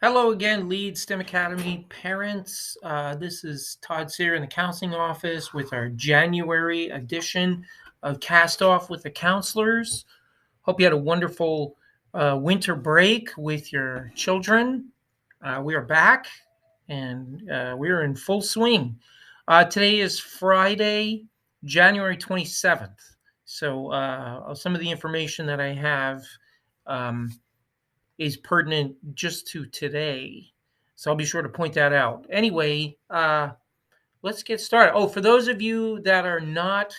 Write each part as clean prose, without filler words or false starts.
Hello again, Lead STEM Academy parents. This is Todd Sear in the counseling office with our January edition of Cast Off with the Counselors. Hope you had a wonderful winter break with your children. We are back and we are in full swing. Today is Friday, January 27th. So some of the information that I have um, is pertinent just to today. So I'll be sure to point that out. Anyway, let's get started. Oh, for those of you that are not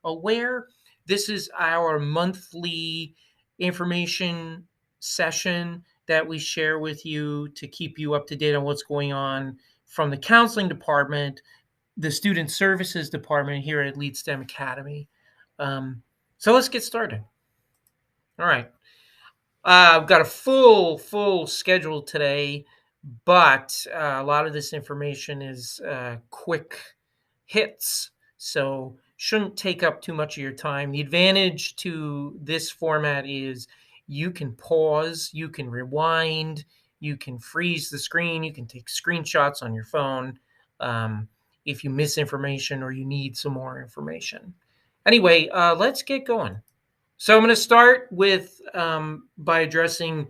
aware, this is our monthly information session that we share with you to keep you up to date on what's going on from the counseling department, the student services department here at Lead STEM Academy. So let's get started. All right. I've got a full schedule today, but a lot of this information is quick hits, so shouldn't take up too much of your time. The advantage to this format is you can pause, you can rewind, you can freeze the screen, you can take screenshots on your phone if you miss information or you need some more information. Anyway, let's get going. So I'm going to start with by addressing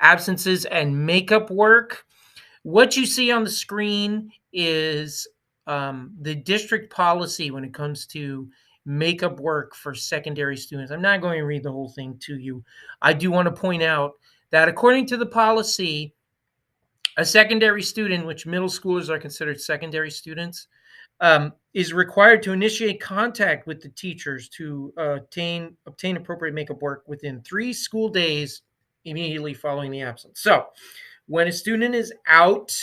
absences and makeup work. What you see on the screen is the district policy when it comes to makeup work for secondary students. I'm not going to read the whole thing to you. I do want to point out that according to the policy, a secondary student, which middle schoolers are considered secondary students, is required to initiate contact with the teachers to obtain appropriate makeup work within 3 school days immediately following the absence. So, when a student is out,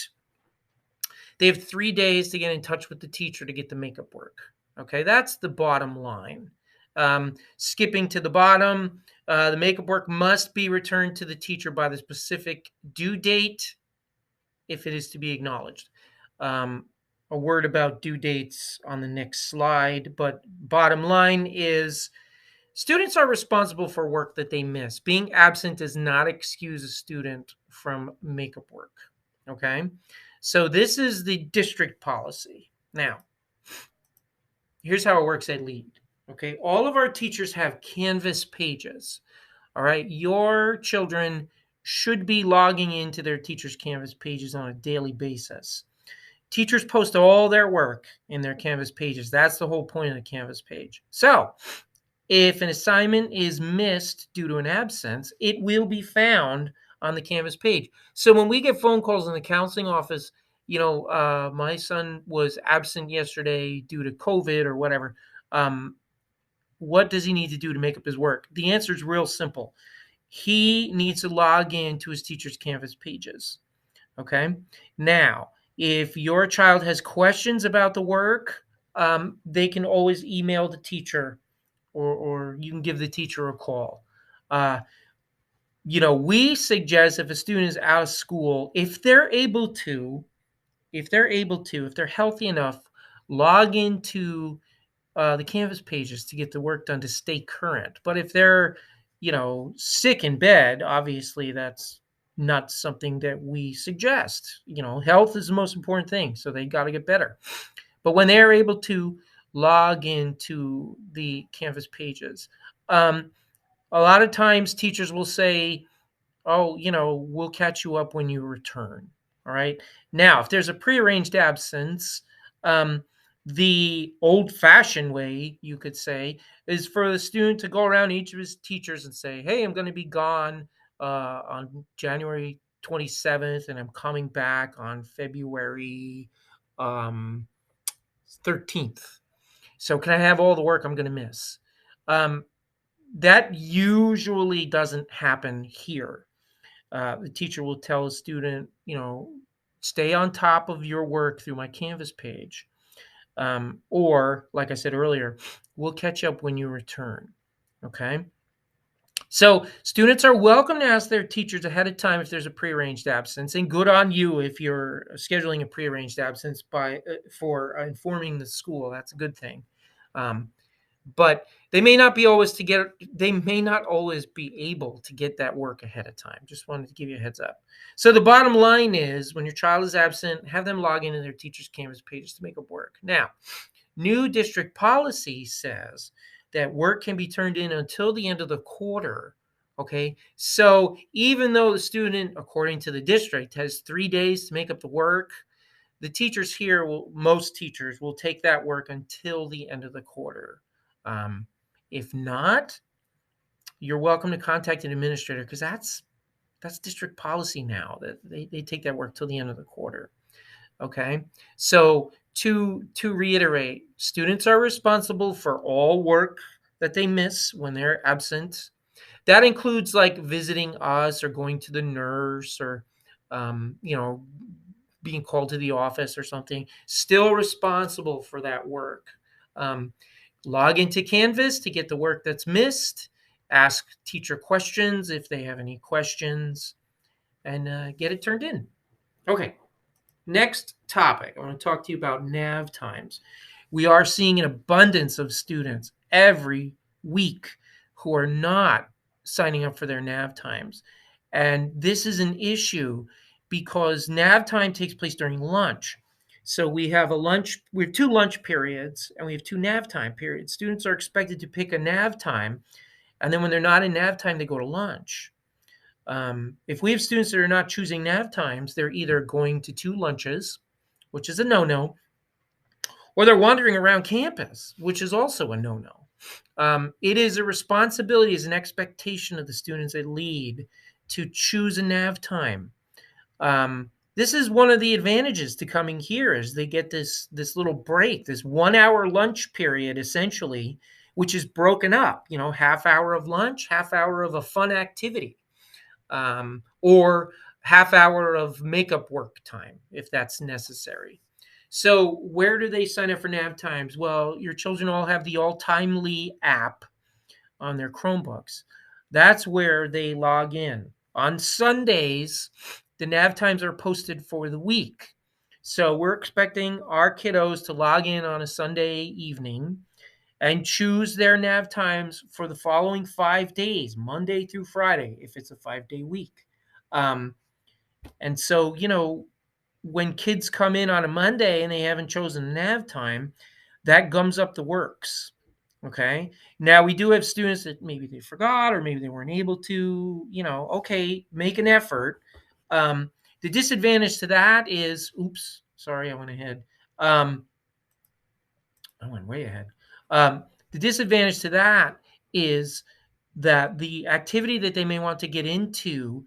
they have 3 days to get in touch with the teacher to get the makeup work. Okay, that's the bottom line. Skipping to the bottom, the makeup work must be returned to the teacher by the specific due date if it is to be acknowledged. A word about due dates on the next slide, but bottom line is students are responsible for work that they miss. Being absent does not excuse a student from makeup work. Okay, so this is the district policy. Now, here's how it works at LEAD. Okay, all of our teachers have Canvas pages. All right, your children should be logging into their teachers' Canvas pages on a daily basis. Teachers post all their work in their Canvas pages. That's the whole point of the Canvas page. So if an assignment is missed due to an absence, it will be found on the Canvas page. So when we get phone calls in the counseling office, my son was absent yesterday due to COVID or whatever. What does he need to do to make up his work? The answer is real simple. He needs to log in to his teacher's Canvas pages. Okay. Now, if your child has questions about the work, they can always email the teacher or you can give the teacher a call. We suggest if a student is out of school, if they're healthy enough, log into the Canvas pages to get the work done to stay current. But if they're, sick in bed, obviously that's not something that we suggest. Health is the most important thing, so they got to get better. But when they're able to log into the Canvas pages, a lot of times teachers will say, "Oh, we'll catch you up when you return." All right. Now, if there's a prearranged absence, the old-fashioned way, you could say, is for the student to go around each of his teachers and say, "Hey, I'm going to be gone on January 27th, and I'm coming back on February 13th. So can I have all the work I'm going to miss?" That usually doesn't happen here. The teacher will tell a student, stay on top of your work through my Canvas page. Or, like I said earlier, we'll catch up when you return. Okay. So students are welcome to ask their teachers ahead of time if there's a prearranged absence, and good on you if you're scheduling a prearranged absence for informing the school. That's a good thing. But They may not be always to get. They may not always be able to get that work ahead of time. Just wanted to give you a heads up. So the bottom line is, when your child is absent, have them log into their teacher's Canvas pages to make up work. Now, new district policy says that work can be turned in until the end of the quarter. Okay, so even though the student, according to the district, has 3 days to make up the work, the teachers here most teachers will take that work until the end of the quarter. If not, you're welcome to contact an administrator, because that's district policy now, that they take that work till the end of the quarter. Okay, so to reiterate, students are responsible for all work that they miss when they're absent. That includes like visiting us or going to the nurse, or being called to the office or something. Still responsible for that work. Log into Canvas to get the work that's missed. Ask teacher questions if they have any questions, and get it turned in. Okay, next topic. I want to talk to you about nav times. We are seeing an abundance of students every week who are not signing up for their nav times. And this is an issue because nav time takes place during lunch. So we have two lunch periods, and we have two nav time periods. Students are expected to pick a nav time, and then when they're not in nav time, they go to lunch. If we have students that are not choosing nav times, they're either going to two lunches, which is a no-no, or they're wandering around campus, which is also a no-no. It is a responsibility, as an expectation of the students that lead, to choose a nav time. This is one of the advantages to coming here, is they get this little break, this 1 hour lunch period, essentially, which is broken up, half hour of lunch, half hour of a fun activity, or half hour of makeup work time, if that's necessary. So where do they sign up for nav times? Well, your children all have the Alltimely app on their Chromebooks. That's where they log in. On Sundays, the nav times are posted for the week. So we're expecting our kiddos to log in on a Sunday evening and choose their nav times for the following 5 days, Monday through Friday, if it's a 5-day week. And so, when kids come in on a Monday and they haven't chosen a nav time, that gums up the works. Okay. Now, we do have students that maybe they forgot, or maybe they weren't able to, okay, make an effort. The disadvantage to that is, oops, sorry, I went ahead. I went way ahead. The disadvantage to that is that the activity that they may want to get into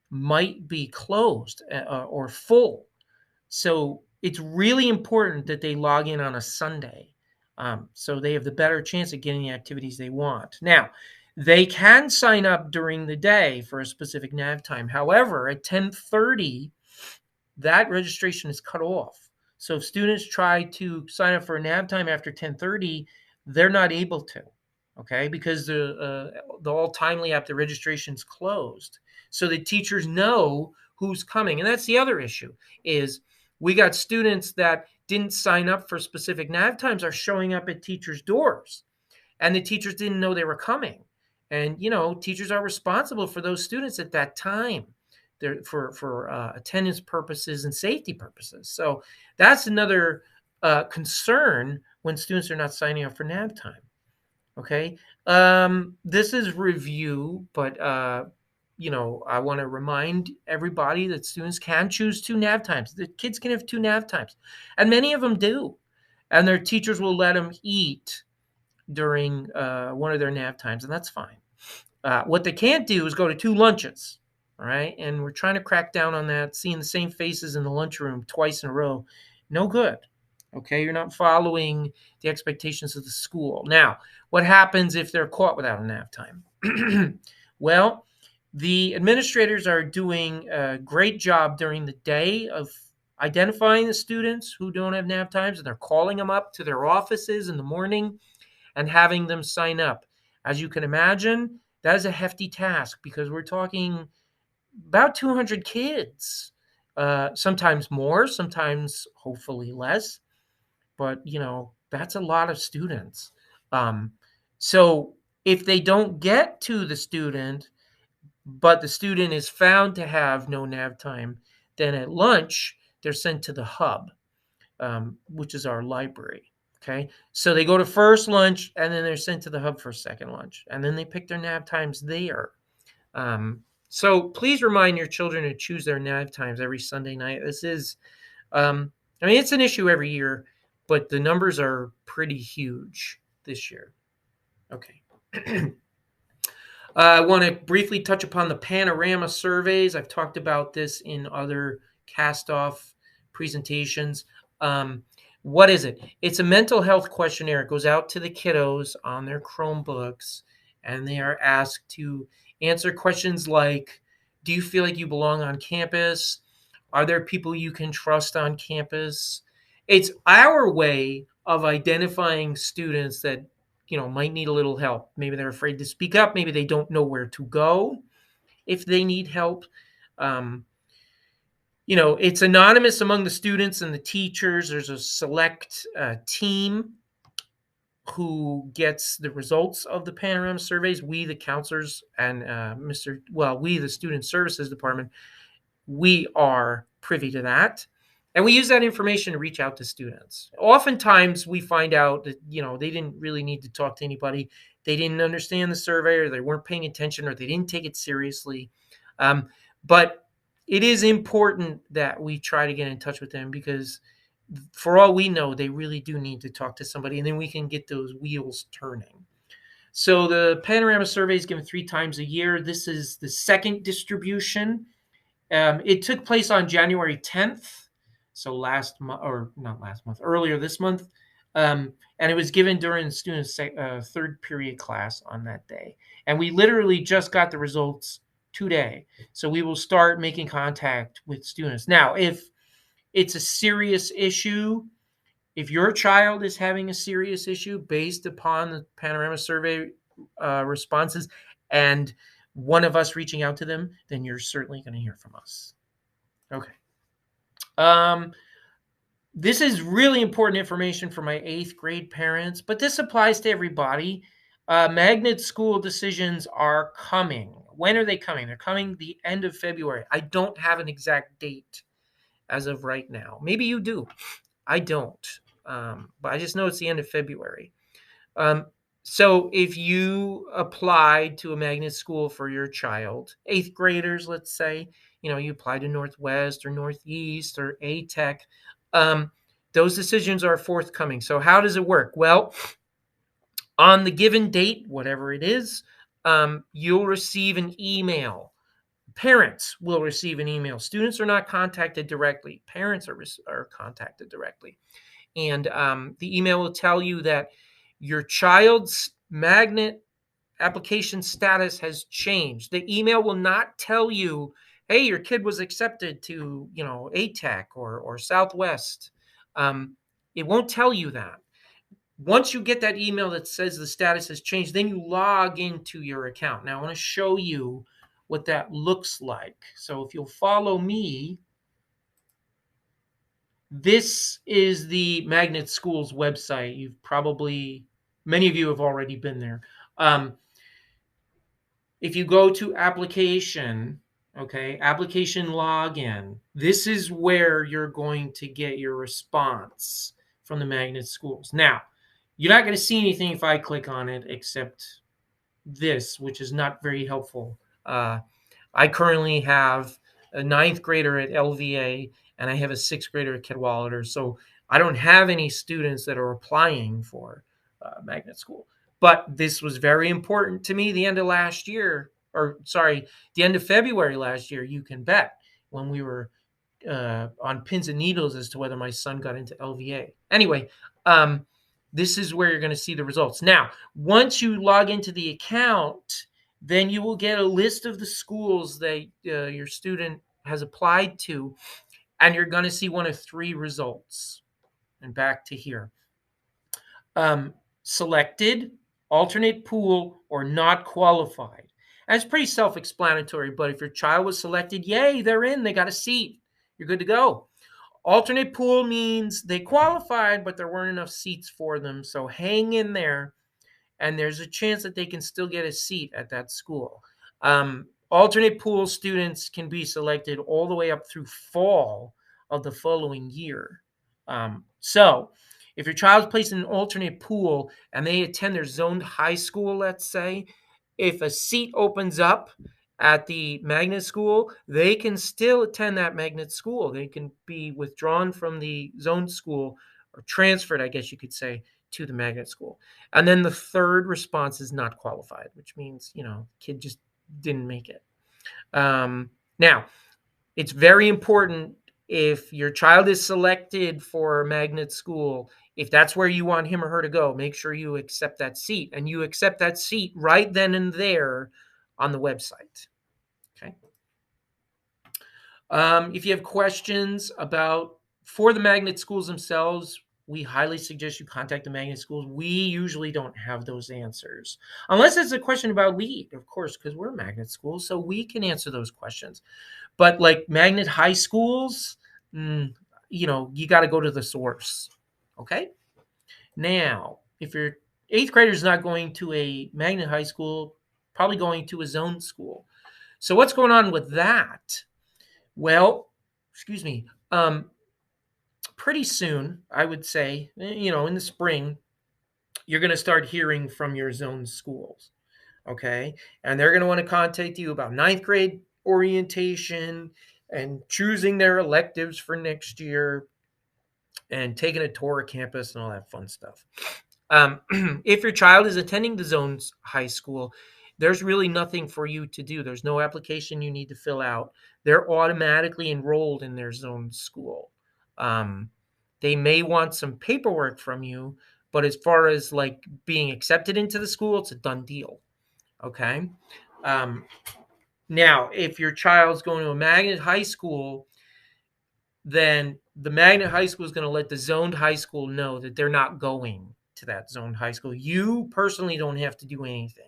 might be closed or full. So it's really important that they log in on a Sunday, so they have the better chance of getting the activities they want. Now, they can sign up during the day for a specific nav time. However, at 10:30, that registration is cut off. So if students try to sign up for a nav time after 10:30, they're not able to, okay, because the Alltimely app, the registration's closed. So the teachers know who's coming. And that's the other issue, is we got students that didn't sign up for specific nav times are showing up at teachers' doors, and the teachers didn't know they were coming. And, teachers are responsible for those students at that time. They're for attendance purposes and safety purposes. So that's another concern when students are not signing up for nav time. Okay. This is review, but I want to remind everybody that students can choose two nav times. The kids can have two nav times, and many of them do. And their teachers will let them eat during one of their nav times, and that's fine. What they can't do is go to two lunches. All right. And we're trying to crack down on that. Seeing the same faces in the lunchroom twice in a row, no good. Okay. You're not following the expectations of the school. Now, what happens if they're caught without a nav time? Well, the administrators are doing a great job during the day of identifying the students who don't have nav times, and they're calling them up to their offices in the morning and having them sign up. As you can imagine, that is a hefty task, because we're talking about 200 kids, sometimes more, sometimes hopefully less, but that's a lot of students. So if they don't get to the student, but the student is found to have no nav time, then at lunch, they're sent to the hub, which is our library. Okay. So they go to first lunch and then they're sent to the hub for second lunch. And then they pick their nav times there. So please remind your children to choose their nav times every Sunday night. This is, I mean, it's an issue every year, but the numbers are pretty huge this year. Okay. I want to briefly touch upon the panorama surveys. I've talked about this in other cast off presentations. What is it? It's a mental health questionnaire. It goes out to the kiddos on their Chromebooks, and they are asked to answer questions like, do you feel like you belong on campus? Are there people you can trust on campus? It's our way of identifying students that might need a little help. Maybe they're afraid to speak up. Maybe they don't know where to go if they need help. It's anonymous among the students and the teachers. There's a select team who gets the results of the panorama surveys. We, the counselors, and we, the student services department, we are privy to that. And we use that information to reach out to students. Oftentimes we find out that, they didn't really need to talk to anybody. They didn't understand the survey, or they weren't paying attention, or they didn't take it seriously. But it is important that we try to get in touch with them, because for all we know, they really do need to talk to somebody, and then we can get those wheels turning. So the panorama survey is given 3 times a year. This is the second distribution. It took place on January 10th, so earlier this month, and it was given during the students' third period class on that day. And we literally just got the results today, so we will start making contact with students. Now, if it's a serious issue, if your child is having a serious issue based upon the panorama survey responses, and one of us reaching out to them, then you're certainly going to hear from us. Okay. This is really important information for my 8th grade parents, but this applies to everybody. Magnet school decisions are coming. When are they coming? They're coming the end of February. I don't have an exact date as of right now. Maybe you do. I don't. But I just know it's the end of February. So if you applied to a magnet school for your child, 8th graders, let's say, you apply to Northwest or Northeast or A-Tech, those decisions are forthcoming. So how does it work? Well, on the given date, whatever it is, you'll receive an email. Parents will receive an email. Students are not contacted directly. Parents are contacted directly. And the email will tell you that your child's magnet application status has changed. The email will not tell you, hey, your kid was accepted to, A-Tech or Southwest. It won't tell you that. Once you get that email that says the status has changed, then you log into your account. Now, I want to show you what that looks like. So if you'll follow me, this is the Magnet Schools website. Many of you have already been there. If you go to application login, this is where you're going to get your response from the Magnet Schools. Now, you're not going to see anything if I click on it except this, which is not very helpful. I currently have a 9th grader at LVA, and I have a 6th grader at Cadwalader. So I don't have any students that are applying for magnet school. But this was very important to me the end of February last year, you can bet, when we were on pins and needles as to whether my son got into LVA. Anyway, this is where you're going to see the results. Now, once you log into the account, then you will get a list of the schools that your student has applied to, and you're going to see one of 3 results. And back to here. Selected, alternate pool, or not qualified. And it's pretty self-explanatory, but if your child was selected, yay, they're in, they got a seat. You're good to go. Alternate pool means they qualified, but there weren't enough seats for them, so hang in there. and there's a chance that they can still get a seat at that school. Alternate pool students can be selected all the way up through fall of the following year. So if your child's placed in an alternate pool and they attend their zoned high school, let's say, if a seat opens up at the magnet school, they can still attend that magnet school. They can be withdrawn from the zoned school or transferred, I guess you could say, to the magnet school. And then the third response is not qualified, which means, kid just didn't make it. Now, it's very important if your child is selected for a magnet school, if that's where you want him or her to go, make sure you accept that seat, and you accept that seat right then and there on the website. Okay. If you have questions for the magnet schools themselves, we highly suggest you contact the magnet schools. We usually don't have those answers. Unless it's a question about LEAD, of course, because we're magnet schools, so we can answer those questions. But like magnet high schools, you got to go to the source. Okay? Now, if your 8th grader is not going to a magnet high school, probably going to a zone school. So what's going on with that? Well, pretty soon, I would say, in the spring, you're going to start hearing from your zone schools, okay? And they're going to want to contact you about 9th grade orientation and choosing their electives for next year and taking a tour of campus and all that fun stuff. If your child is attending the zone's high school, there's really nothing for you to do. There's no application you need to fill out. They're automatically enrolled in their zone school. They may want some paperwork from you, but as far as like being accepted into the school, it's a done deal. Okay. Now, if your child's going to a magnet high school, then the magnet high school is going to let the zoned high school know that they're not going to that zoned high school. You personally don't have to do anything.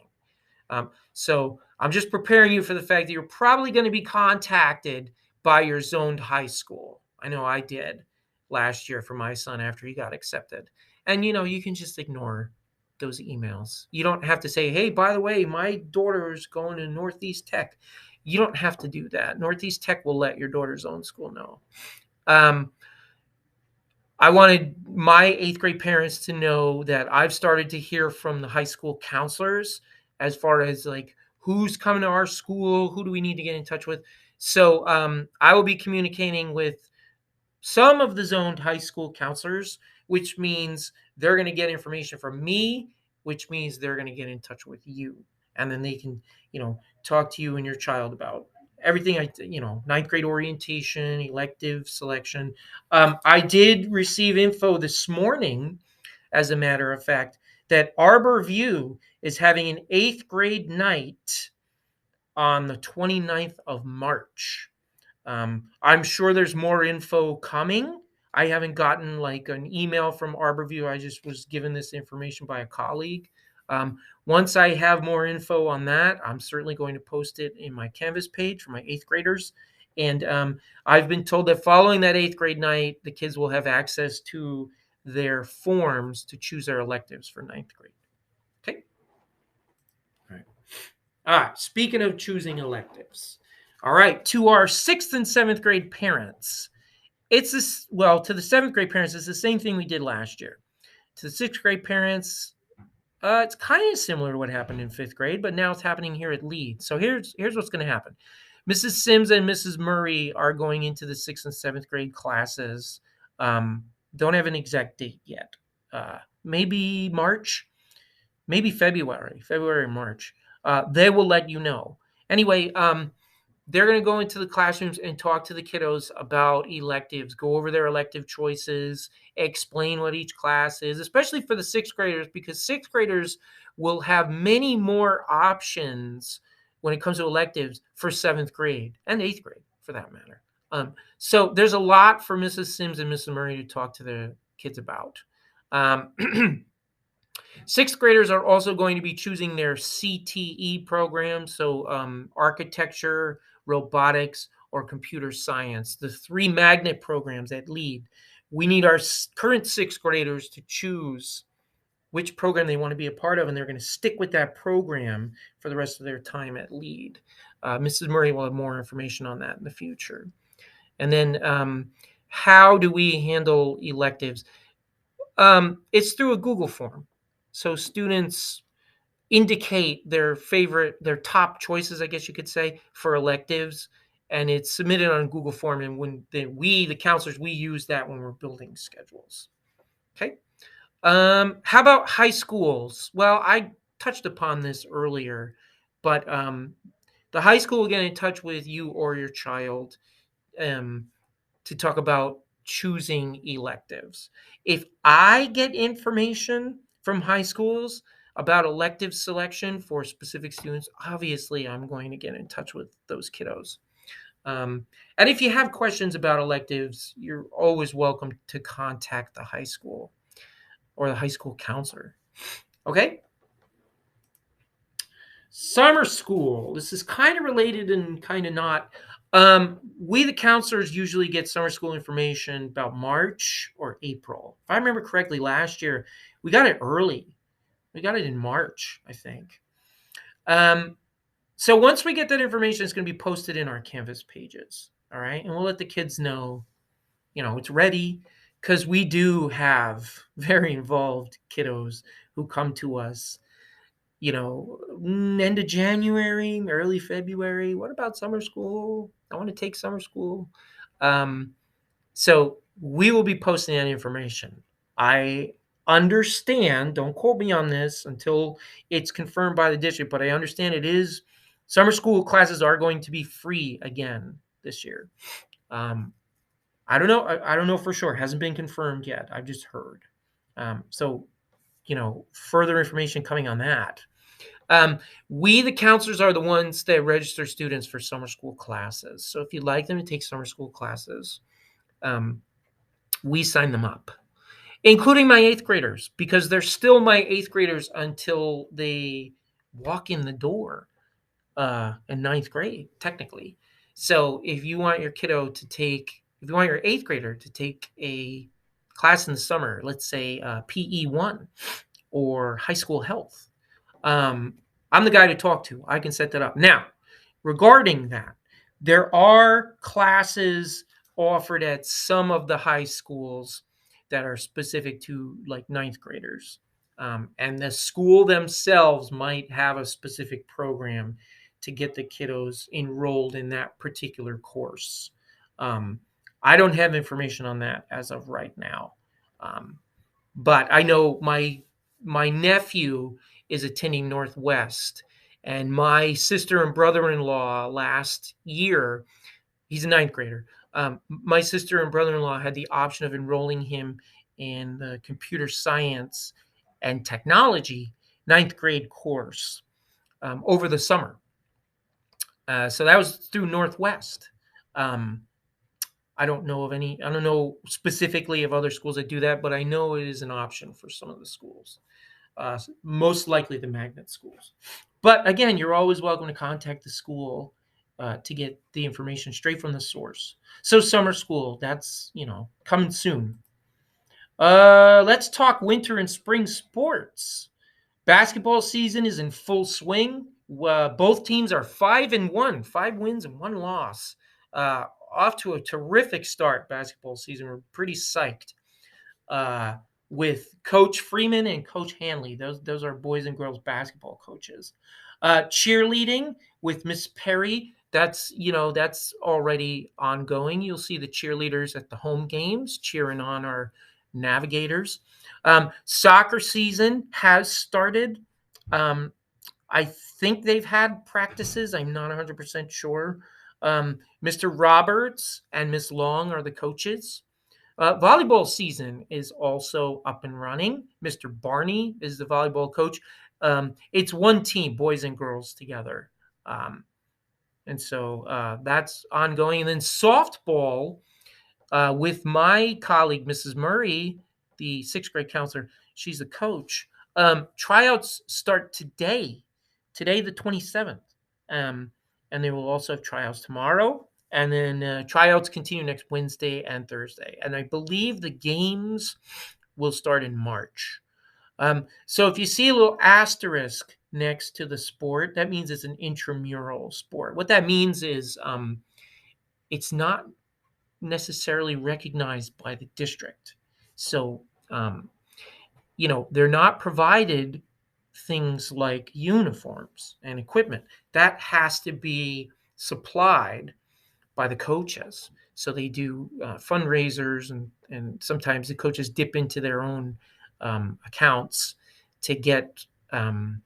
So I'm just preparing you for the fact that you're probably going to be contacted by your zoned high school. I know I did last year for my son after he got accepted. And, you can just ignore those emails. You don't have to say, hey, by the way, my daughter's going to Northeast Tech. You don't have to do that. Northeast Tech will let your daughter's own school know. I wanted my 8th grade parents to know that I've started to hear from the high school counselors as far as like who's coming to our school, who do we need to get in touch with. So I will be communicating with some of the zoned high school counselors, which means they're going to get information from me, which means they're going to get in touch with you. And then they can, talk to you and your child about everything. 9th grade orientation, elective selection. I did receive info this morning, as a matter of fact, that Arbor View is having an 8th grade night on the 29th of March. I'm sure there's more info coming. I haven't gotten like an email from Arbor View. I just was given this information by a colleague. Once I have more info on that, I'm certainly going to post it in my Canvas page for my 8th graders. And I've been told that following that 8th grade night, the kids will have access to their forms to choose their electives for 9th grade. Okay. All right. Speaking of choosing electives. All right. To our 6th and 7th grade parents, to the 7th grade parents, it's the same thing we did last year. To the 6th grade parents, it's kind of similar to what happened in 5th grade, but now it's happening here at Lead. So here's what's going to happen. Mrs. Sims and Mrs. Murray are going into the 6th and 7th grade classes. Don't have an exact date yet. Maybe March, maybe February, March. They will let you know. Anyway, they're going to go into the classrooms and talk to the kiddos about electives, go over their elective choices, explain what each class is, especially for the 6th graders, because 6th graders will have many more options when it comes to electives for 7th grade and 8th grade, for that matter. So there's a lot for Mrs. Sims and Mrs. Murray to talk to the kids about. 6th graders are also going to be choosing their CTE program, so architecture, robotics, or computer science, the 3 magnet programs at Lead. We need our current 6th graders to choose which program they want to be a part of, and they're going to stick with that program for the rest of their time at Lead. Mrs. Murray will have more information on that in the future. And then how do we handle electives? It's through a Google form. So students indicate their top choices, I guess you could say, for electives, and it's submitted on Google form. And when the counselors, we use that when we're building schedules. Okay. How about high schools? Well, I touched upon this earlier, but the high school will get in touch with you or your child to talk about choosing electives. If I get information from high schools about elective selection for specific students, obviously I'm going to get in touch with those kiddos. And if you have questions about electives, you're always welcome to contact the high school or the high school counselor. Okay? Summer school. This is kind of related and kind of not. We, the counselors, usually get summer school information about March or April. If I remember correctly, last year, we got it early. We got it in March, I think. So once we get that information, it's going to be posted in our Canvas pages. All right. And we'll let the kids know, it's ready, because we do have very involved kiddos who come to us, end of January, early February. What about summer school? I want to take summer school. So we will be posting that information. I understand, don't quote me on this until it's confirmed by the district, but I understand summer school classes are going to be free again this year. I don't know. I don't know for sure. It hasn't been confirmed yet. I've just heard. So, further information coming on that. We, the counselors, are the ones that register students for summer school classes. So if you'd like them to take summer school classes, we sign them up, including my 8th graders, because they're still my 8th graders until they walk in the door in 9th grade, technically. So if you want your 8th grader to take a class in the summer, let's say PE 1 or high school health, I'm the guy to talk to. I can set that up. Now, regarding that, there are classes offered at some of the high schools that are specific to like 9th graders. And the school themselves might have a specific program to get the kiddos enrolled in that particular course. I don't have information on that as of right now. But I know my nephew is attending Northwest, and my sister and brother-in-law last year, he's a 9th grader. My sister and brother-in-law had the option of enrolling him in the computer science and technology 9th grade course over the summer. So that was through Northwest. I don't know specifically of other schools that do that, but I know it is an option for some of the schools, most likely the magnet schools. But again, you're always welcome to contact the school to get the information straight from the source. So summer school, that's, coming soon. Let's talk winter and spring sports. Basketball season is in full swing. Both teams are 5-1, 5 wins and 1 loss. Off to a terrific start basketball season. We're pretty psyched with Coach Freeman and Coach Hanley. Those are boys and girls basketball coaches. Cheerleading with Miss Perry. That's already ongoing. You'll see the cheerleaders at the home games cheering on our navigators. Soccer season has started. I think they've had practices. I'm not 100% sure. Mr. Roberts and Miss Long are the coaches. Volleyball season is also up and running. Mr. Barney is the volleyball coach. It's one team, boys and girls together. And so that's ongoing. And then softball with my colleague, Mrs. Murray, the 6th grade counselor, she's the coach. Tryouts start today the 27th. And they will also have tryouts tomorrow. And then tryouts continue next Wednesday and Thursday. And I believe the games will start in March. So if you see a little asterisk next to the sport, that means it's an intramural sport. What that means is it's not necessarily recognized by the district. So, they're not provided things like uniforms and equipment. That has to be supplied by the coaches. So they do fundraisers, and sometimes the coaches dip into their own accounts to get the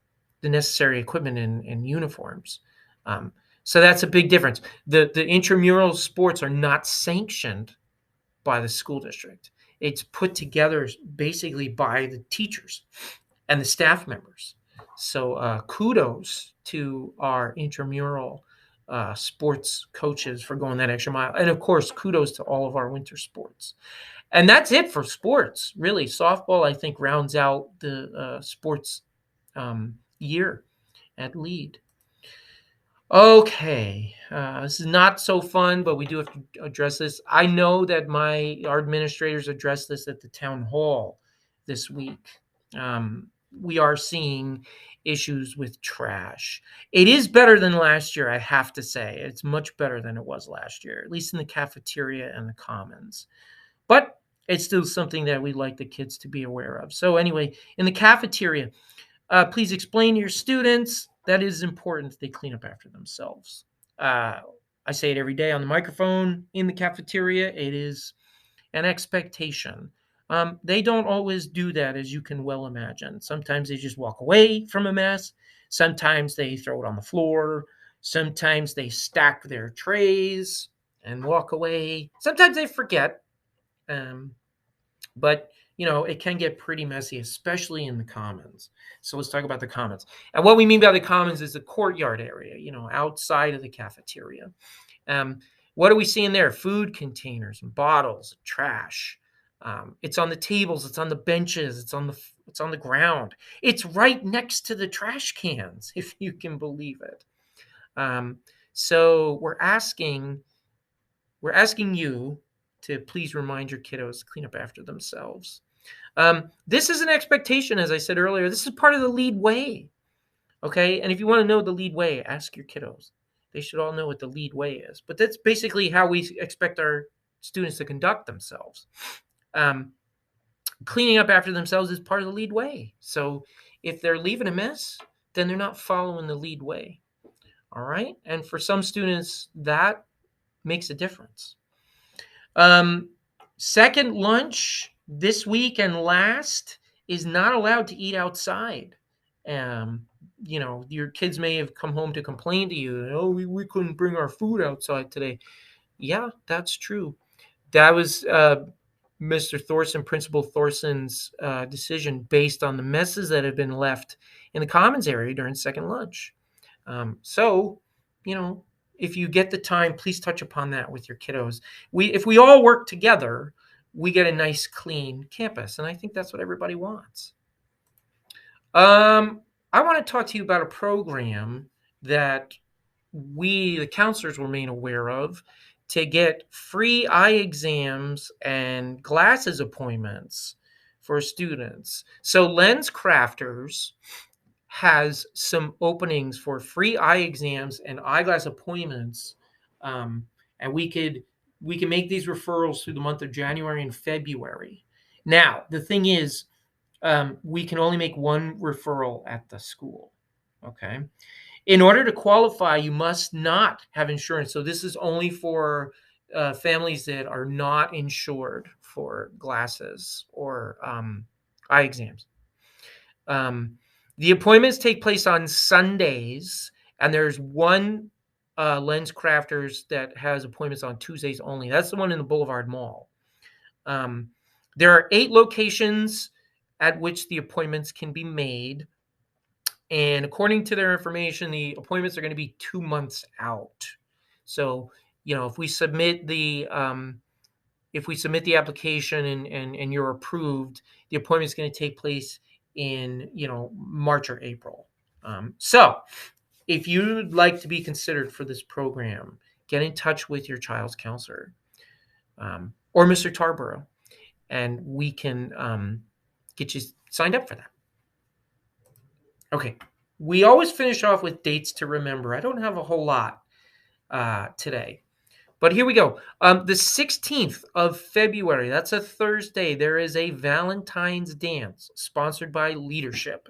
necessary equipment and uniforms. Um, so that's a big difference. The intramural sports are not sanctioned by the school district. It's put together basically by the teachers and the staff members. So kudos to our intramural sports coaches for going that extra mile. And of course, kudos to all of our winter sports. And that's it for sports, really. Softball, I think, rounds out the sports year at Lead. Okay, this is not so fun, but we do have to address this. I know that our administrators addressed this at the town hall this week. We are seeing issues with trash. It is better than last year, I have to say. It's much better than it was last year, at least in the cafeteria and the commons. But it's still something that we'd like the kids to be aware of. So anyway, in the cafeteria, please explain to your students that it is important that they clean up after themselves. I say it every day on the microphone in the cafeteria. It is an expectation. They don't always do that, as you can well imagine. Sometimes they just walk away from a mess. Sometimes they throw it on the floor. Sometimes they stack their trays and walk away. Sometimes they forget. But it can get pretty messy, especially in the commons. So let's talk about the commons. And what we mean by the commons is the courtyard area, outside of the cafeteria. What are we seeing there? Food containers and bottles, trash. It's on the tables, it's on the benches, it's on the ground. It's right next to the trash cans, if you can believe it. So we're asking you to please remind your kiddos to clean up after themselves. This is an expectation, as I said earlier. This is part of the Lead Way. Okay, and if you want to know the Lead Way, ask your kiddos. They should all know what the Lead Way is. But that's basically how we expect our students to conduct themselves. Cleaning up after themselves is part of the Lead Way. So if they're leaving a mess, then they're not following the Lead Way. All right, and for some students, that makes a difference. Second lunch this week and last is not allowed to eat outside. Your kids may have come home to complain to you, oh, we couldn't bring our food outside today. Yeah, that's true. That was Mr. Thorson, Principal Thorson's decision based on the messes that have been left in the commons area during second lunch. So, if you get the time, please touch upon that with your kiddos. If we all work together, we get a nice, clean campus, and I think that's what everybody wants. I want to talk to you about a program that we, the counselors, were made aware of to get free eye exams and glasses appointments for students. So LensCrafters has some openings for free eye exams and eyeglass appointments, and we can make these referrals through the month of January and February. Now, the thing is, we can only make one referral at the school. Okay. In order to qualify, you must not have insurance. So this is only for families that are not insured for glasses or eye exams. The appointments take place on Sundays, and there's one LensCrafters that has appointments on Tuesdays only. That's the one in the Boulevard Mall. There are 8 locations at which the appointments can be made. And according to their information, the appointments are going to be 2 months out. So, if we submit the application and you're approved, the appointment is going to take place in March or April. So if you'd like to be considered for this program, get in touch with your child's counselor or Mr. Tarboro, and we can get you signed up for that. Okay. We always finish off with dates to remember. I don't have a whole lot today. But here we go. The 16th of February, that's a Thursday, there is a Valentine's dance sponsored by Leadership.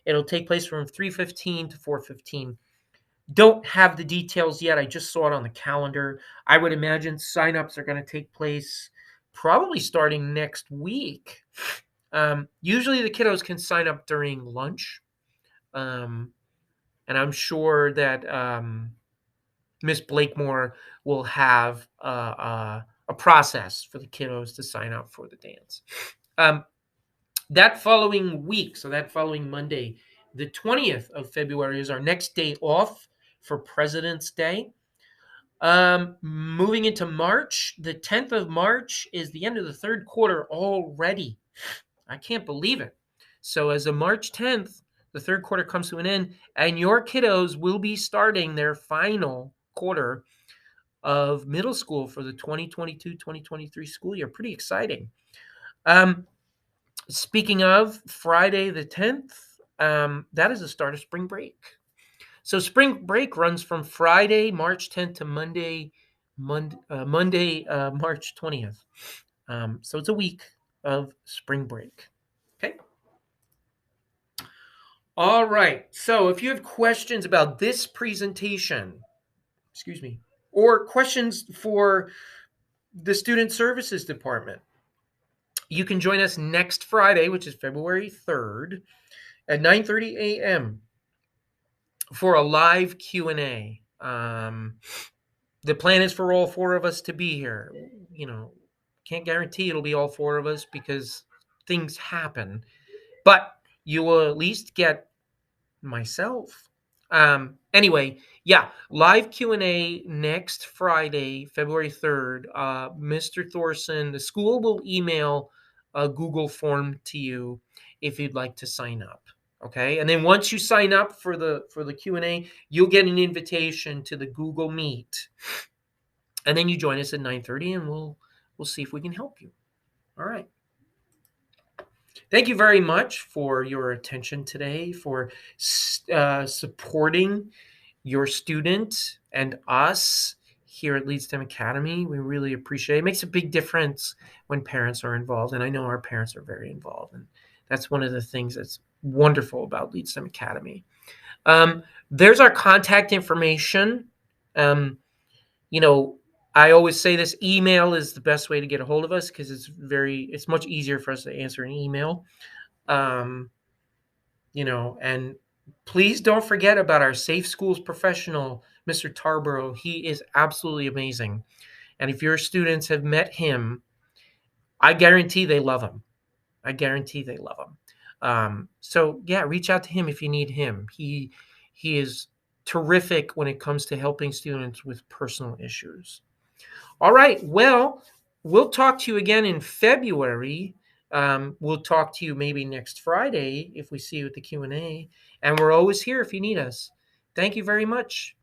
It'll take place from 3:15 to 4:15. Don't have the details yet. I just saw it on the calendar. I would imagine signups are going to take place probably starting next week. Usually the kiddos can sign up during lunch. And I'm sure that Miss Blakemore will have a process for the kiddos to sign up for the dance. That following week, so that following Monday, the 20th of February is our next day off for President's Day. Moving into March, the 10th of March is the end of the third quarter already. I can't believe it. So as of March 10th, the third quarter comes to an end, and your kiddos will be starting their final quarter of middle school for the 2022-2023 school year. Pretty exciting. Speaking of Friday the 10th, that is the start of spring break. So spring break runs from Friday, March 10th to Monday, March 20th. So it's a week of spring break. Okay. All right. So if you have questions about this presentation, or questions for the Student Services Department, you can join us next Friday, which is February 3rd at 9:30 a.m. for a live Q&A. The plan is for all four of us to be here. Can't guarantee it'll be all four of us because things happen, but you will at least get myself. Anyway, yeah, live Q&A next Friday, February 3rd. Mr. Thorson, the school will email a Google form to you if you'd like to sign up. Okay, and then once you sign up for the Q&A, you'll get an invitation to the Google Meet, and then you join us at 9:30, and we'll see if we can help you. All right. Thank you very much for your attention today, for supporting your student and us here at Lead STEM Academy. We really appreciate it. It makes a big difference when parents are involved, and I know our parents are very involved, and that's one of the things that's wonderful about Lead STEM Academy. There's our contact information. I always say this: email is the best way to get a hold of us because it's much easier for us to answer an email. And please don't forget about our Safe Schools professional, Mr. Tarboro. He is absolutely amazing. And if your students have met him, I guarantee they love him. So yeah, reach out to him if you need him. He is terrific when it comes to helping students with personal issues. All right. Well, we'll talk to you again in February. We'll talk to you maybe next Friday if we see you at the Q&A. And we're always here if you need us. Thank you very much.